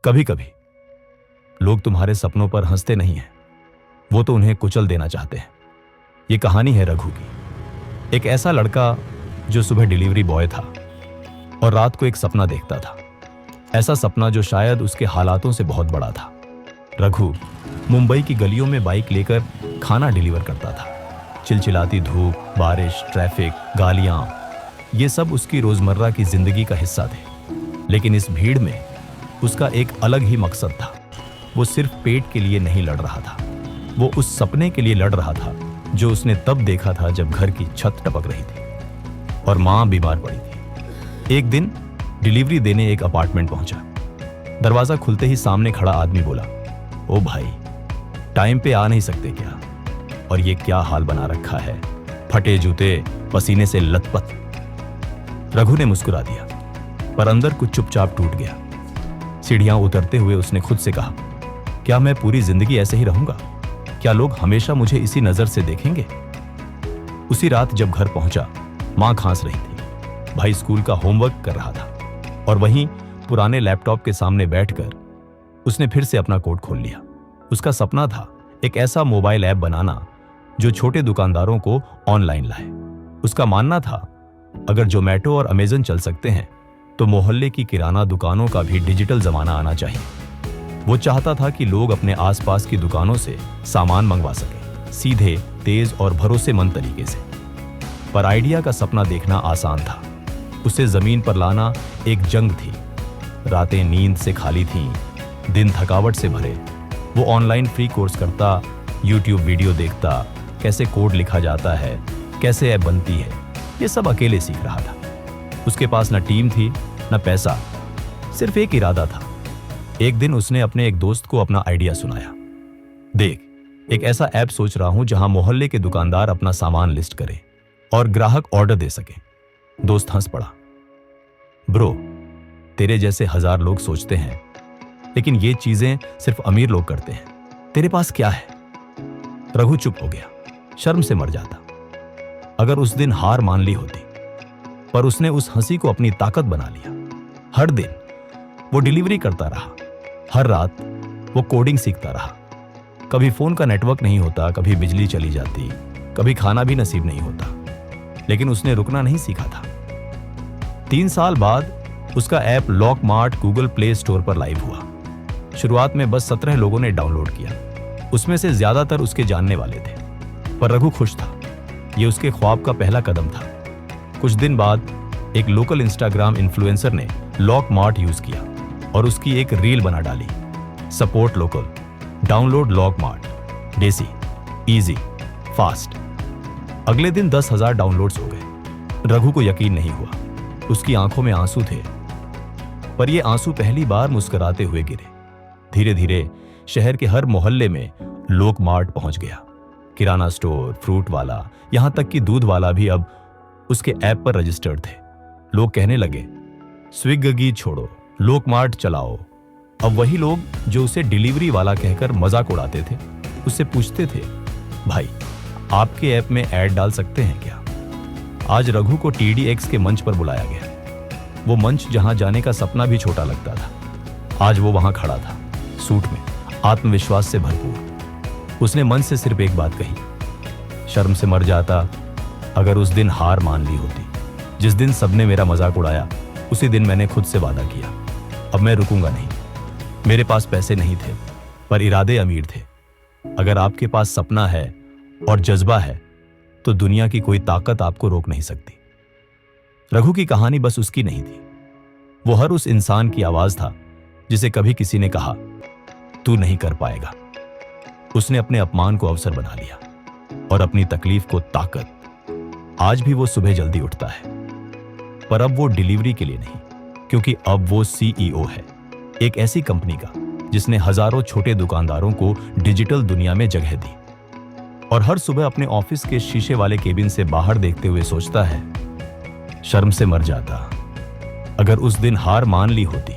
कभी कभी लोग तुम्हारे सपनों पर हंसते नहीं हैं, वो तो उन्हें कुचल देना चाहते हैं। ये कहानी है रघु की। एक ऐसा लड़का जो सुबह डिलीवरी बॉय था और रात को एक सपना देखता था। ऐसा सपना जो शायद उसके हालातों से बहुत बड़ा था। रघु मुंबई की गलियों में बाइक लेकर खाना डिलीवर करता था। चिलचिलाती धूप, बारिश, ट्रैफिक, गालियां, ये सब उसकी रोजमर्रा की जिंदगी का हिस्सा थे। लेकिन इस भीड़ में उसका एक अलग ही मकसद था। वो सिर्फ पेट के लिए नहीं लड़ रहा था, वो उस सपने के लिए लड़ रहा था जो उसने तब देखा था जब घर की छत टपक रही थी और मां बीमार पड़ी थी। एक दिन डिलीवरी देने एक अपार्टमेंट पहुंचा। दरवाजा खुलते ही सामने खड़ा आदमी बोला, ओ भाई, टाइम पे आ नहीं सकते क्या? और ये क्या हाल बना रखा है, फटे जूते, पसीने से लथपथ। रघु ने मुस्कुरा दिया, पर अंदर कुछ चुपचाप टूट गया। सीढ़ियां उतरते हुए उसने खुद से कहा, क्या मैं पूरी जिंदगी ऐसे ही रहूंगा? क्या लोग हमेशा मुझे इसी नजर से देखेंगे? उसी रात जब घर पहुंचा, मां खांस रही थी, भाई स्कूल का होमवर्क कर रहा था और वहीं पुराने लैपटॉप के सामने बैठकर उसने फिर से अपना कोड खोल लिया। उसका सपना था एक ऐसा मोबाइल ऐप बनाना जो छोटे दुकानदारों को ऑनलाइन लाए। उसका मानना था अगर जोमैटो और अमेजन चल सकते हैं तो मोहल्ले की किराना दुकानों का भी डिजिटल जमाना आना चाहिए। वो चाहता था कि लोग अपने आसपास की दुकानों से सामान मंगवा सकें, सीधे, तेज और भरोसेमंद तरीके से। पर आइडिया का सपना देखना आसान था, उसे जमीन पर लाना एक जंग थी। रातें नींद से खाली थीं, दिन थकावट से भरे। वो ऑनलाइन फ्री कोर्स करता, यूट्यूब वीडियो देखता, कैसे कोड लिखा जाता है, कैसे ऐप बनती है, ये सब अकेले सीख रहा था। उसके पास न टीम थी न पैसा, सिर्फ एक इरादा था। एक दिन उसने अपने एक दोस्त को अपना आइडिया सुनाया, देख, एक ऐसा ऐप सोच रहा हूं जहां मोहल्ले के दुकानदार अपना सामान लिस्ट करें और ग्राहक ऑर्डर दे सके। दोस्त हंस पड़ा, ब्रो, तेरे जैसे 1000 लोग सोचते हैं, लेकिन ये चीजें सिर्फ अमीर लोग करते हैं। तेरे पास क्या है? रघु चुप हो गया, शर्म से मर जाता अगर उस दिन हार मान ली होती। पर उसने उस हंसी को अपनी ताकत बना लिया। हर दिन वो डिलीवरी करता रहा, हर रात वो कोडिंग सीखता रहा। कभी फोन का नेटवर्क नहीं होता, कभी बिजली चली जाती, कभी खाना भी नसीब नहीं होता, लेकिन उसने रुकना नहीं सीखा था। 3 साल बाद उसका app lock mart Google play store पर लाइव हुआ। शुरुआत में बस 17 लोगों ने डाउनलोड किया, उसमें से ज्यादातर उसके जानने वाले थे। पर रघु खुश था, यह उसके ख्वाब का पहला कदम था। कुछ दिन बाद एक लोकल इंस्टाग्राम इन्फ्लुएंसर ने लॉक मार्ट यूज किया और उसकी एक रील बना डाली, support local, download lock mart, देसी, इजी, फास्ट। अगले दिन 10,000 डाउनलोड्स हो गए। रघु को यकीन नहीं हुआ, उसकी आंखों में आंसू थे, पर ये आंसू पहली बार मुस्कुराते हुए गिरे। धीरे धीरे शहर के हर मोहल्ले में लोक मार्ट पहुंच गया। किराना स्टोर, फ्रूट वाला, यहां तक कि दूध वाला भी अब उसके ऐप पर रजिस्टर्ड थे। लोग कहने लगे, स्विग्गी छोड़ो, लोक मार्ट चलाओ। अब वही लोग जो उसे डिलीवरी वाला कहकर मजाक उड़ाते थे, उससे पूछते थे, भाई, आपके ऐप में ऐड डाल सकते हैं क्या? आज रघु को TDX के मंच पर बुलाया गया। वो मंच जहां जाने का सपना भी छोटा लगता था। आज वो वहां खड़ा था, सूट में, आत्मविश्वास से भरपूर। उसने मन से सिर्फ एक बात कही, शर्म से मर जाता अगर उस दिन हार मान ली होती। जिस दिन सबने मेरा मजाक उड़ाया, उसी दिन मैंने खुद से वादा किया, अब मैं रुकूंगा नहीं। मेरे पास पैसे नहीं थे, पर इरादे अमीर थे। अगर आपके पास सपना है और जज्बा है, तो दुनिया की कोई ताकत आपको रोक नहीं सकती। रघु की कहानी बस उसकी नहीं थी, वो हर उस इंसान की आवाज था जिसे कभी किसी ने कहा, तू नहीं कर पाएगा। उसने अपने अपमान को अवसर बना लिया और अपनी तकलीफ को ताकत। आज भी वो सुबह जल्दी उठता है, पर अब वो डिलीवरी के लिए नहीं, क्योंकि अब वो CEO है एक ऐसी कंपनी का जिसने हजारों छोटे दुकानदारों को डिजिटल दुनिया में जगह दी। और हर सुबह अपने ऑफिस के शीशे वाले केबिन से बाहर देखते हुए सोचता है, शर्म से मर जाता अगर उस दिन हार मान ली होती।